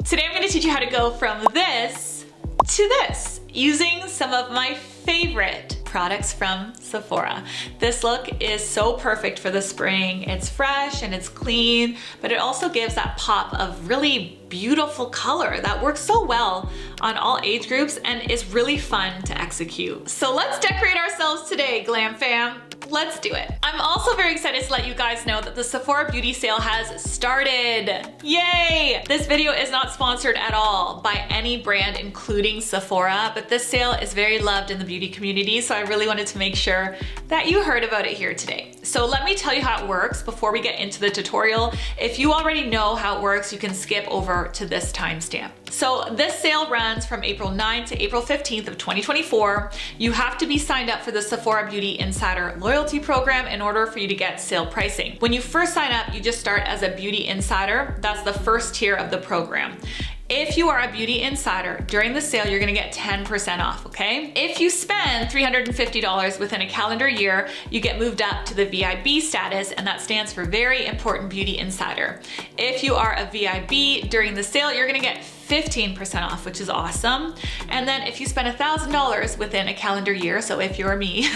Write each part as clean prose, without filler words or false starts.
Today I'm going to teach you how to go from this to this using some of my favorite products from Sephora. This look is so perfect for the spring. It's fresh and it's clean, but it also gives that pop of really beautiful color that works so well on all age groups and is really fun to execute. So let's decorate ourselves today, Glam Fam. Let's do it. I'm also very excited to let you guys know that the Sephora beauty sale has started. Yay! This video is not sponsored at all by any brand, including Sephora, but this sale is very loved in the beauty community, so I really wanted to make sure that you heard about it here today. So let me tell you how it works before we get into the tutorial. If you already know how it works, you can skip over to this timestamp. So this sale runs from April 9th to April 15th of 2024. You have to be signed up for the Sephora Beauty Insider Loyalty Program in order for you to get sale pricing. When you first sign up, you just start as a Beauty Insider. That's the first tier of the program. If you are a beauty insider, during the sale, you're gonna get 10% off, okay? If you spend $350 within a calendar year, you get moved up to the VIB status, and that stands for Very Important Beauty Insider. If you are a VIB during the sale, you're gonna get 15% off, which is awesome. And then if you spend $1,000 within a calendar year, so if you're me,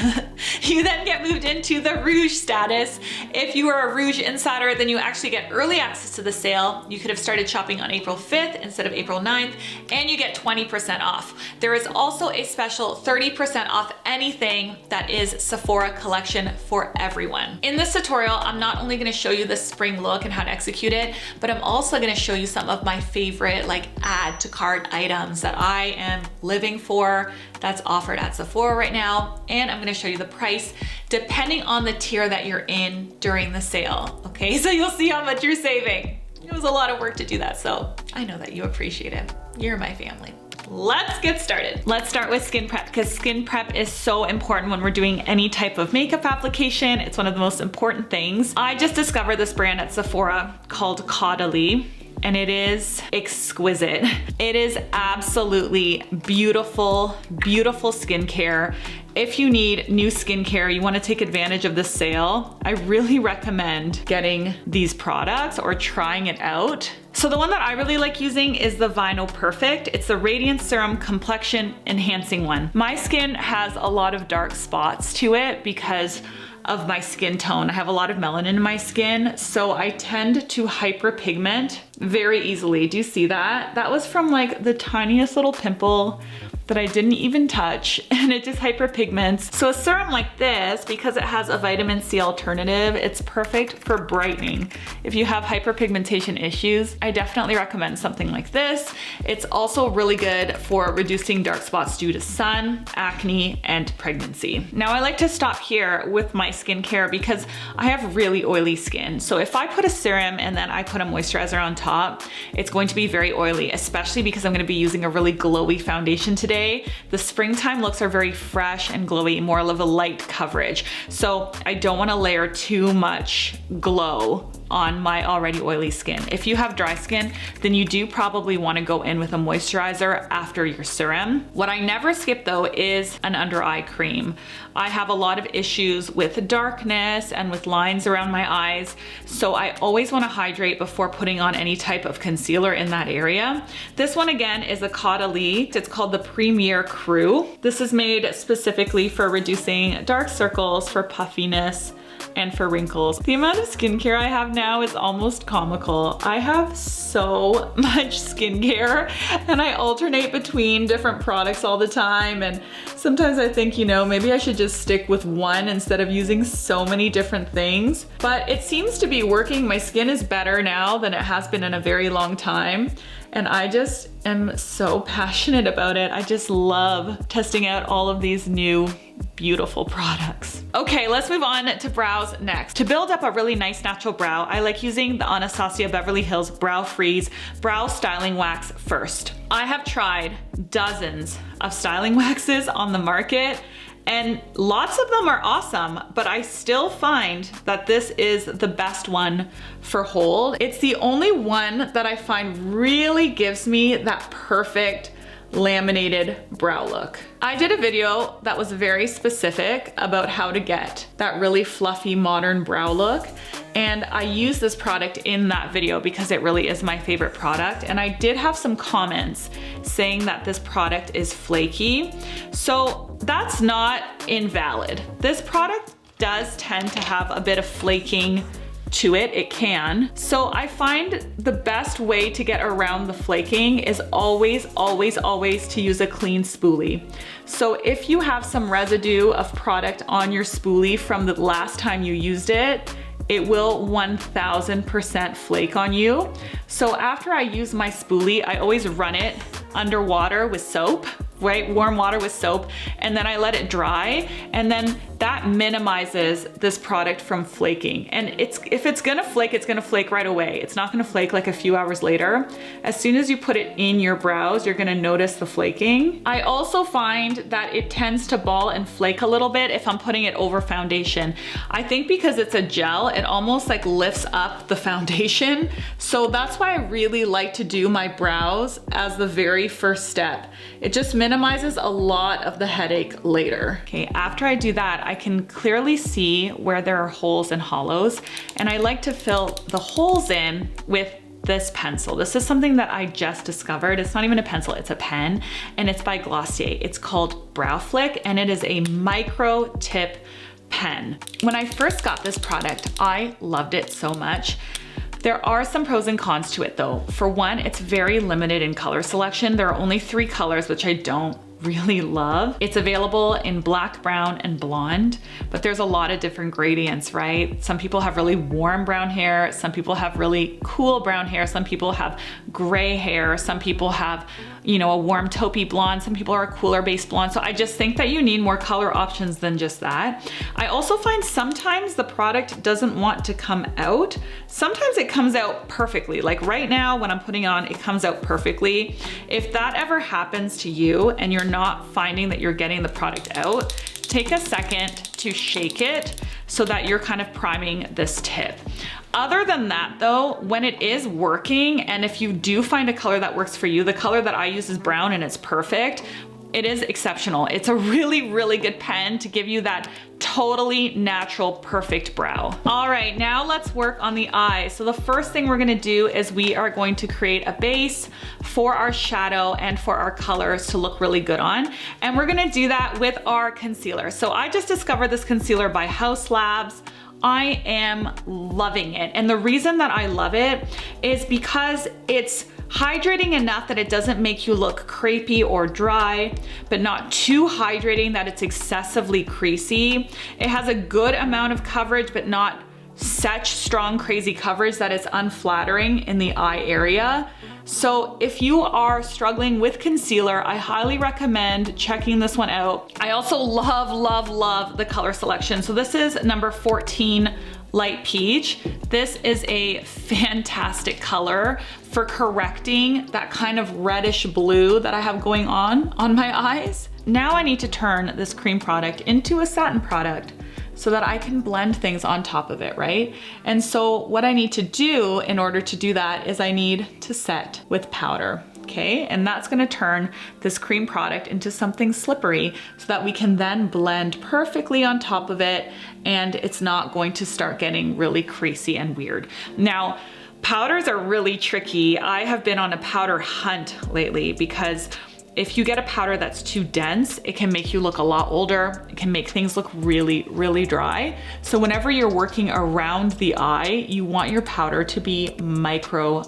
you then get moved into the Rouge status. If you are a Rouge insider, then you actually get early access to the sale. You could have started shopping on April 5th instead of April 9th, and you get 20% off. There is also a special 30% off anything that is Sephora collection for everyone. In this tutorial, I'm not only gonna show you the spring look and how to execute it, but I'm also gonna show you some of my favorite add to cart items that I am living for that's offered at Sephora right now. And I'm gonna show you the price depending on the tier that you're in during the sale. Okay, so you'll see how much you're saving. It was a lot of work to do that, so I know that you appreciate it. You're my family. Let's get started. Let's start with skin prep, because skin prep is so important when we're doing any type of makeup application. It's one of the most important things. I just discovered this brand at Sephora called Caudalie, and it is exquisite. It is absolutely beautiful, beautiful skincare. If you need new skincare, you wanna take advantage of the sale, I really recommend getting these products or trying it out. So the one that I really like using is the Vinyl Perfect. It's the Radiance Serum Complexion Enhancing one. My skin has a lot of dark spots to it because of my skin tone. I have a lot of melanin in my skin, so I tend to hyperpigment very easily. Do you see that? That was from the tiniest little pimple that I didn't even touch, and it just hyperpigments. So a serum like this, because it has a vitamin C alternative, it's perfect for brightening. If you have hyperpigmentation issues, I definitely recommend something like this. It's also really good for reducing dark spots due to sun, acne, and pregnancy. Now I like to stop here with my skincare because I have really oily skin. So if I put a serum and then I put a moisturizer on top, it's going to be very oily, especially because I'm gonna be using a really glowy foundation today. The springtime looks are very fresh and glowy, more of a light coverage. So I don't wanna layer too much glow on my already oily skin. If you have dry skin, then you do probably wanna go in with a moisturizer after your serum. What I never skip though is an under eye cream. I have a lot of issues with darkness and with lines around my eyes, so I always wanna hydrate before putting on any type of concealer in that area. This one again is a Caudalie. It's called the Premier Crew. This is made specifically for reducing dark circles, for puffiness, and for wrinkles. The amount of skincare I have now is almost comical. I have so much skincare and I alternate between different products all the time, and sometimes I think, maybe I should just stick with one instead of using so many different things. But it seems to be working. My skin is better now than it has been in a very long time, and I just am so passionate about it. I just love testing out all of these new beautiful products. Okay, let's move on to brows next. To build up a really nice natural brow, I like using the Anastasia Beverly Hills Brow Freeze Brow Styling Wax first. I have tried dozens of styling waxes on the market, and lots of them are awesome, but I still find that this is the best one for hold. It's the only one that I find really gives me that perfect laminated brow look. I did a video that was very specific about how to get that really fluffy modern brow look, and I used this product in that video because it really is my favorite product, and I did have some comments saying that this product is flaky. So that's not invalid. This product does tend to have a bit of flaking to it. It can. So I find the best way to get around the flaking is always to use a clean spoolie. So if you have some residue of product on your spoolie from the last time you used it, it will 1000% flake on you. So after I use my spoolie, I always run it under water with soap, right? Warm water with soap, and then I let it dry, and then that minimizes this product from flaking. And if it's gonna flake right away. It's not gonna flake like a few hours later. As soon as you put it in your brows, you're gonna notice the flaking. I also find that it tends to ball and flake a little bit if I'm putting it over foundation. I think because it's a gel, it almost like lifts up the foundation. So that's why I really like to do my brows as the very first step. It just minimizes a lot of the headache later. Okay, after I do that, I can clearly see where there are holes and hollows, and I like to fill the holes in with this pencil. This is something that I just discovered. It's not even a pencil, it's a pen, and it's by Glossier. It's called Brow Flick, and it is a micro tip pen. When I first got this product, I loved it so much. There are some pros and cons to it though. For one, it's very limited in color selection. There are only 3 colors, which I don't really love. It's available in black, brown, and blonde, but there's a lot of different gradients, right? Some people have really warm brown hair, some people have really cool brown hair, some people have gray hair, some people have, you know, a warm taupey blonde, some people are a cooler base blonde. So I just think that you need more color options than just that. I also find sometimes the product doesn't want to come out. Sometimes it comes out perfectly. Like right now when I'm putting it on, it comes out perfectly. If that ever happens to you and you're not finding that you're getting the product out, take a second to shake it so that you're kind of priming this tip. Other than that though, when it is working, and if you do find a color that works for you, the color that I use is brown and it's perfect. It is exceptional. It's a really, really good pen to give you that totally natural, perfect brow. All right, now let's work on the eyes. So the first thing we're gonna do is we are going to create a base for our shadow and for our colors to look really good on. And we're gonna do that with our concealer. So I just discovered this concealer by HAUS Labs. I am loving it. And the reason that I love it is because it's hydrating enough that it doesn't make you look crepey or dry, but not too hydrating that it's excessively creasy. It has a good amount of coverage, but not such strong, crazy coverage that it's unflattering in the eye area. So if you are struggling with concealer, I highly recommend checking this one out. I also love the color selection. So this is number 14, Light Peach. This is a fantastic color for correcting that kind of reddish blue that I have going on my eyes. Now I need to turn this cream product into a satin product so that I can blend things on top of it, right? And so what I need to do in order to do that is I need to set with powder, okay? And that's gonna turn this cream product into something slippery so that we can then blend perfectly on top of it, and it's not going to start getting really creasy and weird. Now, powders are really tricky. I have been on a powder hunt lately because if you get a powder that's too dense, it can make you look a lot older. It can make things look really, really dry. So whenever you're working around the eye, you want your powder to be micro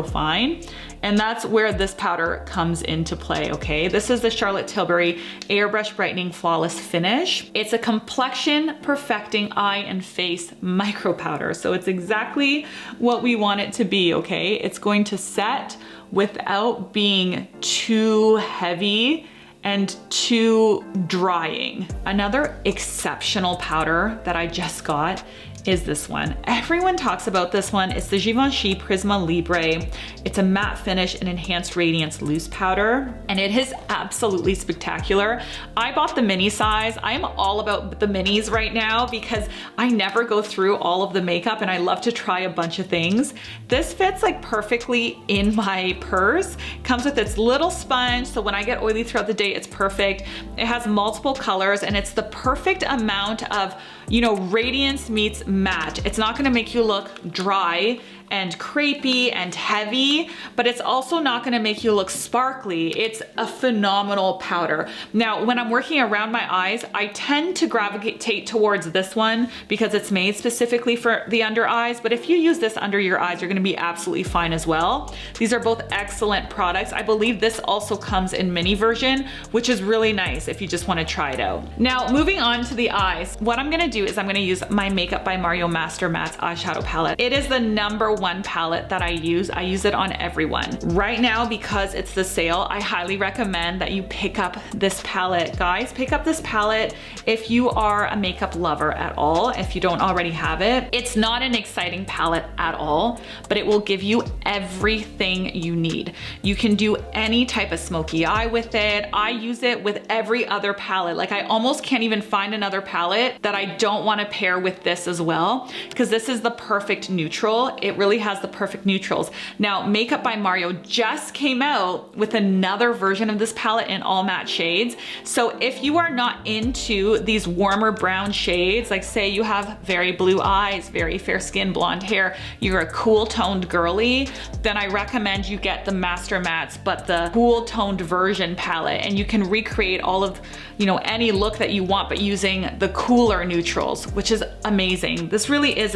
fine. And that's where this powder comes into play, okay? This is the Charlotte Tilbury Airbrush Brightening Flawless Finish. It's a complexion perfecting eye and face micro powder. So it's exactly what we want it to be, okay? It's going to set without being too heavy and too drying. Another exceptional powder that I just got is this one. Everyone talks about this one. It's the Givenchy Prisma Libre. It's a matte finish and enhanced radiance loose powder, and it is absolutely spectacular. I bought the mini size. I am all about the minis right now because I never go through all of the makeup and I love to try a bunch of things. This fits like perfectly in my purse. Comes with its little sponge, so when I get oily throughout the day, it's perfect. It has multiple colors and it's the perfect amount of, you know, radiance meets matte. It's not gonna make you look dry and crepey and heavy, but it's also not gonna make you look sparkly. It's a phenomenal powder. Now, when I'm working around my eyes, I tend to gravitate towards this one because it's made specifically for the under eyes, but if you use this under your eyes, you're gonna be absolutely fine as well. These are both excellent products. I believe this also comes in mini version, which is really nice if you just wanna try it out. Now, moving on to the eyes, what I'm gonna do is I'm gonna use my Makeup by Mario Master Mattes eyeshadow palette. It is the #1 palette that I use. I use it on everyone. Right now, because it's the sale, I highly recommend that you pick up this palette. Guys, pick up this palette if you are a makeup lover at all, if you don't already have it. It's not an exciting palette at all, but it will give you everything you need. You can do any type of smoky eye with it. I use it with every other palette. Like, I almost can't even find another palette that I don't want to pair with this as well, because this is the perfect neutral. It really has the perfect neutrals. Now, Makeup by Mario just came out with another version of this palette in all matte shades. So if you are not into these warmer brown shades, like say you have very blue eyes, very fair skin, blonde hair, you're a cool toned girly, then I recommend you get the Master Mattes, but the cool toned version palette, and you can recreate all of, you know, any look that you want, but using the cooler neutrals, which is amazing. This really is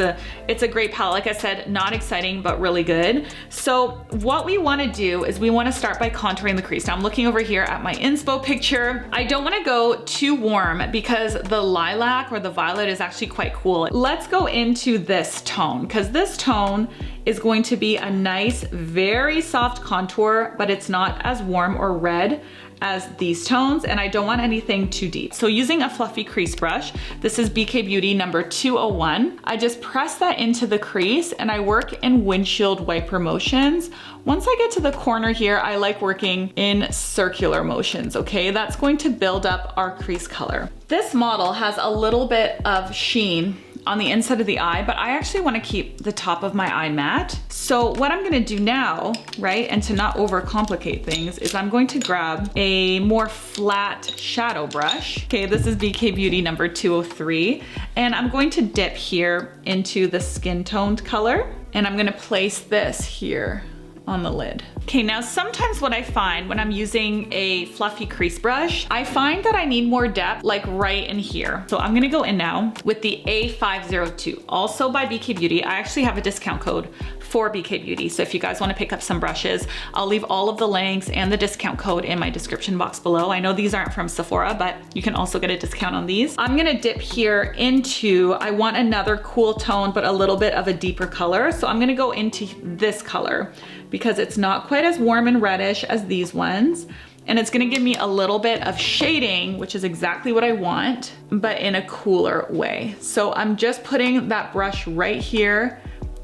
it's a great palette. Like I said, not exciting, but really good. So what we wanna do is we wanna start by contouring the crease. Now I'm looking over here at my inspo picture. I don't wanna go too warm because the lilac or the violet is actually quite cool. Let's go into this tone, because this tone is going to be a nice, very soft contour, but it's not as warm or red as these tones, and I don't want anything too deep. So using a fluffy crease brush, this is BK Beauty number 201, I just press that into the crease and I work in windshield wiper motions. Once I get to the corner here, I like working in circular motions, okay? That's going to build up our crease color. This model has a little bit of sheen on the inside of the eye, but I actually want to keep the top of my eye matte. So what I'm going to do now, right, and to not overcomplicate things, is I'm going to grab a more flat shadow brush. Okay, this is BK Beauty number 203, and I'm going to dip here into the skin toned color, and I'm going to place this here on the lid. Okay, now sometimes what I find when I'm using a fluffy crease brush, I find that I need more depth, like right in here. So I'm gonna go in now with the A502, also by BK Beauty. I actually have a discount code for BK Beauty. So if you guys wanna pick up some brushes, I'll leave all of the links and the discount code in my description box below. I know these aren't from Sephora, but you can also get a discount on these. I'm gonna dip here into, I want another cool tone, but a little bit of a deeper color. So I'm gonna go into this color because it's not quite as warm and reddish as these ones. And it's gonna give me a little bit of shading, which is exactly what I want, but in a cooler way. So I'm just putting that brush right here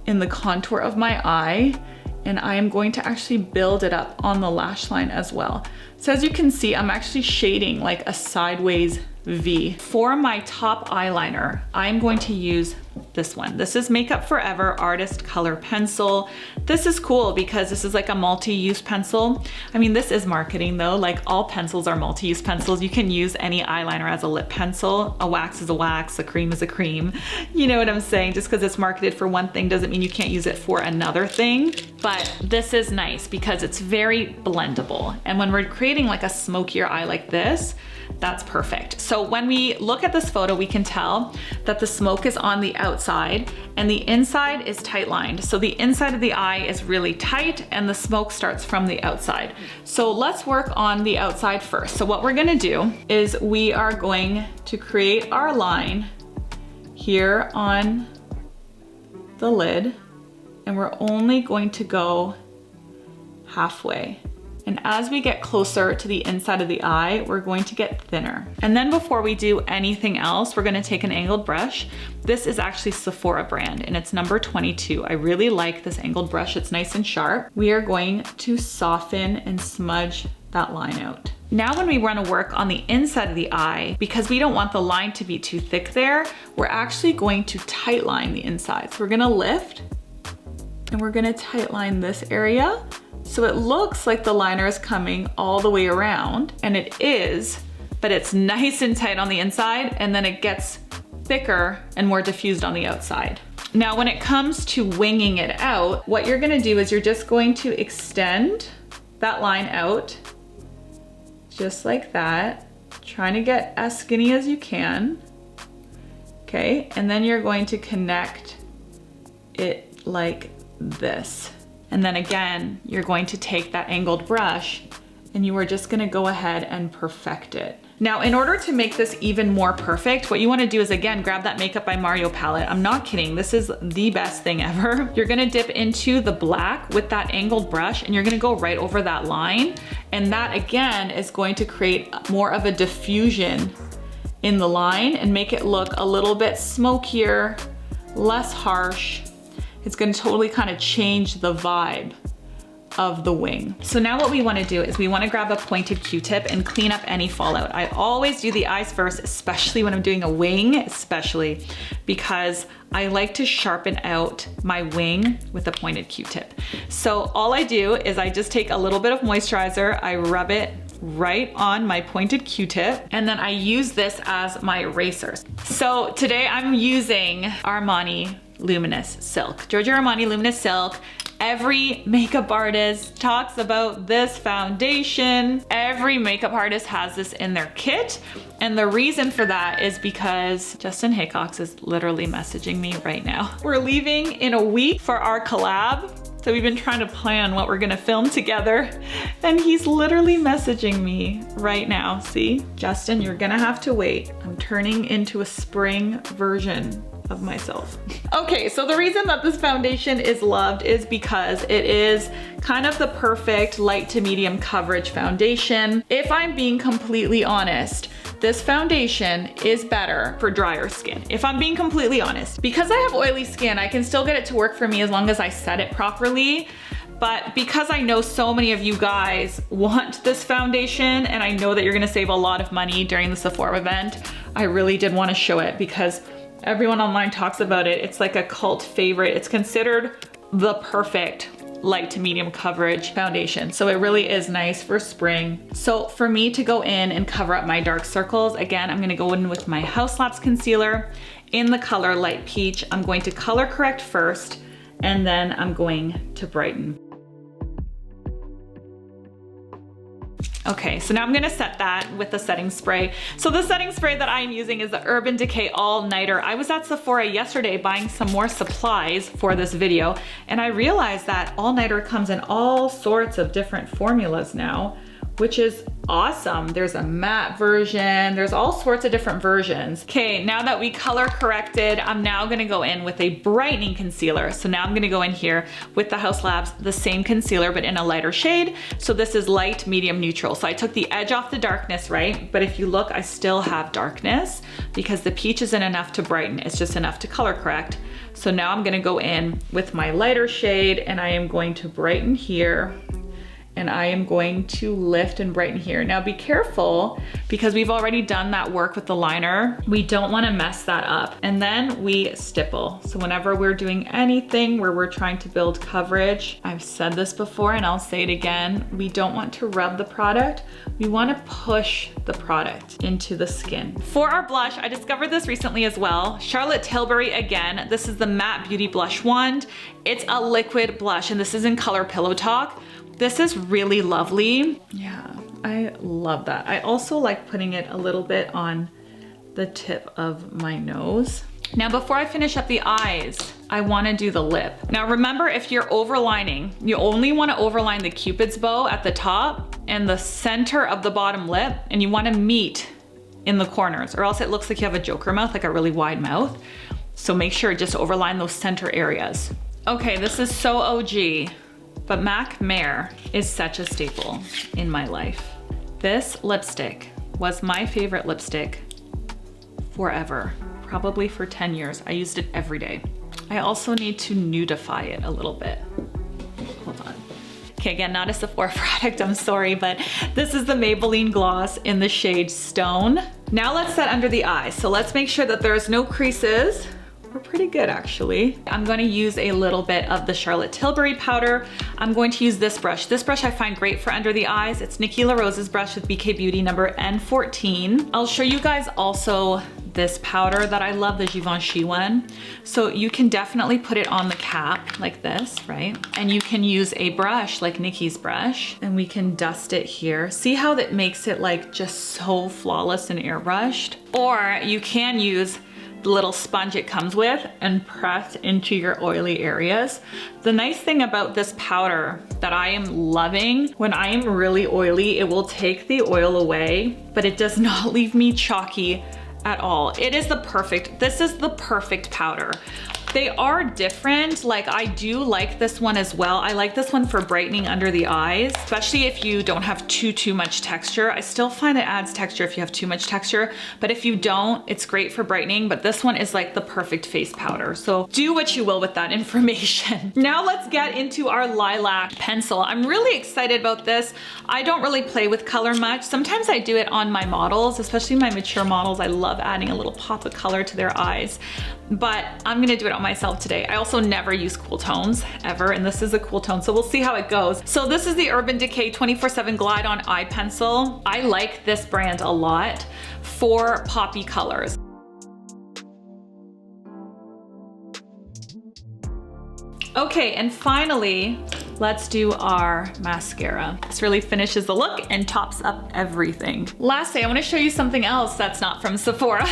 in the contour of my eye, and I am going to actually build it up on the lash line as well. So as you can see, I'm actually shading like a sideways V. For my top eyeliner, I'm going to use this one. This is Makeup Forever Artist Color Pencil. This is cool because this is like a multi-use pencil. I mean, this is marketing though, like all pencils are multi-use pencils. You can use any eyeliner as a lip pencil. A wax is a wax, a cream is a cream. You know what I'm saying? Just because it's marketed for one thing doesn't mean you can't use it for another thing. But this is nice because it's very blendable. And when we're creating like a smokier eye like this, that's perfect. So when we look at this photo, we can tell that the smoke is on the outside and the inside is tight lined. So the inside of the eye is really tight and the smoke starts from the outside. So let's work on the outside first. So what we're gonna do is we are going to create our line here on the lid, and we're only going to go halfway. And as we get closer to the inside of the eye, we're going to get thinner. And then before we do anything else, we're gonna take an angled brush. This is actually Sephora brand and it's number 22. I really like this angled brush. It's nice and sharp. We are going to soften and smudge that line out. Now when we wanna work on the inside of the eye, because we don't want the line to be too thick there, we're actually going to tight line the inside. So we're gonna lift and we're gonna tight line this area. So it looks like the liner is coming all the way around, and it is, but it's nice and tight on the inside, and then it gets thicker and more diffused on the outside. Now when it comes to winging it out, what you're gonna do is you're just going to extend that line out, just like that, trying to get as skinny as you can, okay? And then you're going to connect it like this. And then again, you're going to take that angled brush and you are just gonna go ahead and perfect it. Now, in order to make this even more perfect, what you wanna do is again, grab that Makeup by Mario palette. I'm not kidding, this is the best thing ever. You're gonna dip into the black with that angled brush and you're gonna go right over that line. And that again is going to create more of a diffusion in the line and make it look a little bit smokier, less harsh. It's gonna totally kind of change the vibe of the wing. So now what we wanna do is we wanna grab a pointed Q-tip and clean up any fallout. I always do the eyes first, especially when I'm doing a wing, especially because I like to sharpen out my wing with a pointed Q-tip. So all I do is I just take a little bit of moisturizer, I rub it right on my pointed Q-tip, and then I use this as my eraser. So today I'm using Armani Luminous Silk. Giorgio Armani Luminous Silk. Every makeup artist talks about this foundation. Every makeup artist has this in their kit. And the reason for that is because Justin Hickox is literally messaging me right now. We're leaving in a week for our collab. So we've been trying to plan what we're gonna film together. And he's literally messaging me right now. See, Justin, you're gonna have to wait. I'm turning into a spring version of myself. Okay, so the reason that this foundation is loved is because it is kind of the perfect light to medium coverage foundation. If I'm being completely honest, this foundation is better for drier skin. If I'm being completely honest, because I have oily skin, I can still get it to work for me as long as I set it properly. But because I know so many of you guys want this foundation and I know that you're gonna save a lot of money during the Sephora event, I really did wanna show it because everyone online talks about it. It's like a cult favorite. It's considered the perfect light to medium coverage foundation. So it really is nice for spring. So for me to go in and cover up my dark circles, again, I'm gonna go in with my HAUS Labs concealer in the color Light Peach. I'm going to color correct first, and then I'm going to brighten. Okay, so now I'm gonna set that with the setting spray. So the setting spray that I'm using is the Urban Decay All Nighter. I was at Sephora yesterday buying some more supplies for this video, and I realized that All Nighter comes in all sorts of different formulas now, which is awesome. There's a matte version, there's all sorts of different versions. Okay, now that we color corrected, I'm now gonna go in with a brightening concealer. So now I'm gonna go in here with the HAUS Labs, the same concealer, but in a lighter shade. So this is light, medium, neutral. So I took the edge off the darkness, right? But if you look, I still have darkness because the peach isn't enough to brighten, it's just enough to color correct. So now I'm gonna go in with my lighter shade and I am going to brighten here. And I am going to lift and brighten here. Now be careful because we've already done that work with the liner. We don't wanna mess that up. And then we stipple. So whenever we're doing anything where we're trying to build coverage, I've said this before and I'll say it again, we don't want to rub the product. We wanna push the product into the skin. For our blush, I discovered this recently as well. Charlotte Tilbury again. This is the Matte Beauty Blush Wand. It's a liquid blush and this is in color Pillow Talk. This is really lovely. Yeah, I love that. I also like putting it a little bit on the tip of my nose. Now, before I finish up the eyes, I wanna do the lip. Now remember, if you're overlining, you only wanna overline the Cupid's bow at the top and the center of the bottom lip, and you wanna meet in the corners, or else it looks like you have a Joker mouth, like a really wide mouth. So make sure just overline those center areas. Okay, this is so OG. but MAC Mare is such a staple in my life. This lipstick was my favorite lipstick forever, probably for 10 years. I used it every day. I also need to nudify it a little bit. Hold on. Okay, again, not a Sephora product, I'm sorry, but this is the Maybelline gloss in the shade Stone. Now let's set under the eye. So let's make sure that there's no creases. We're pretty good, actually. I'm going to use a little bit of the Charlotte Tilbury powder. I'm going to use this brush. This brush I find great for under the eyes. It's Nikki LaRose's brush with BK Beauty number N14. I'll show you guys also this powder that I love, the Givenchy one. So you can definitely put it on the cap like this, right? And you can use a brush like Nikki's brush, and we can dust it here. See how that makes it like just so flawless and airbrushed? Or you can use the little sponge it comes with and press into your oily areas. The nice thing about this powder that I am loving, when I am really oily, it will take the oil away, but it does not leave me chalky at all. It is this is the perfect powder. They are different. Like, I do like this one as well. I like this one for brightening under the eyes, especially if you don't have too much texture. I still find it adds texture if you have too much texture, but if you don't, it's great for brightening. But this one is like the perfect face powder. So do what you will with that information. Now let's get into our lilac pencil. I'm really excited about this. I don't really play with color much. Sometimes I do it on my models, especially my mature models. I love adding a little pop of color to their eyes, but I'm gonna do it on myself today. I also never use cool tones ever, and this is a cool tone, so we'll see how it goes. So this is the Urban Decay 24/7 Glide On Eye Pencil. I like this brand a lot for poppy colors. Okay, and finally, let's do our mascara. This really finishes the look and tops up everything. Lastly, I wanna show you something else that's not from Sephora.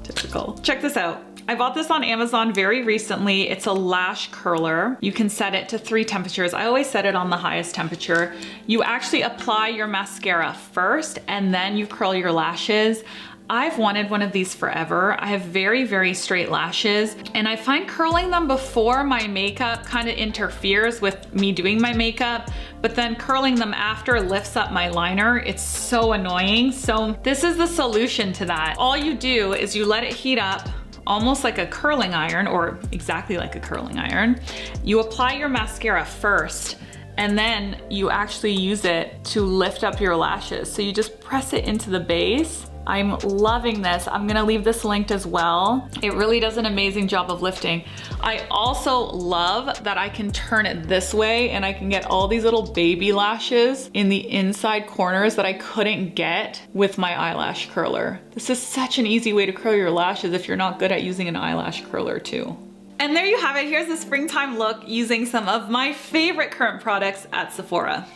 Typical. Check this out. I bought this on Amazon very recently. It's a lash curler. You can set it to 3 temperatures. I always set it on the highest temperature. You actually apply your mascara first and then you curl your lashes. I've wanted one of these forever. I have very straight lashes, and I find curling them before my makeup kind of interferes with me doing my makeup, but then curling them after lifts up my liner. It's so annoying. So this is the solution to that. All you do is you let it heat up almost like a curling iron, or exactly like a curling iron. You apply your mascara first, and then you actually use it to lift up your lashes. So you just press it into the base. I'm loving this. I'm gonna leave this linked as well. It really does an amazing job of lifting. I also love that I can turn it this way and I can get all these little baby lashes in the inside corners that I couldn't get with my eyelash curler. This is such an easy way to curl your lashes if you're not good at using an eyelash curler too. And there you have it. Here's the springtime look using some of my favorite current products at Sephora.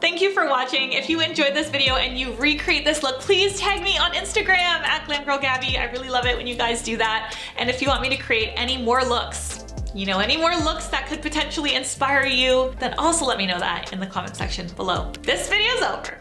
Thank you for watching. If you enjoyed this video and you recreate this look, please tag me on Instagram at GlamGirlGabby. I really love it when you guys do that. And if you want me to create any more looks, any more looks that could potentially inspire you, then also let me know that in the comment section below. This video's over.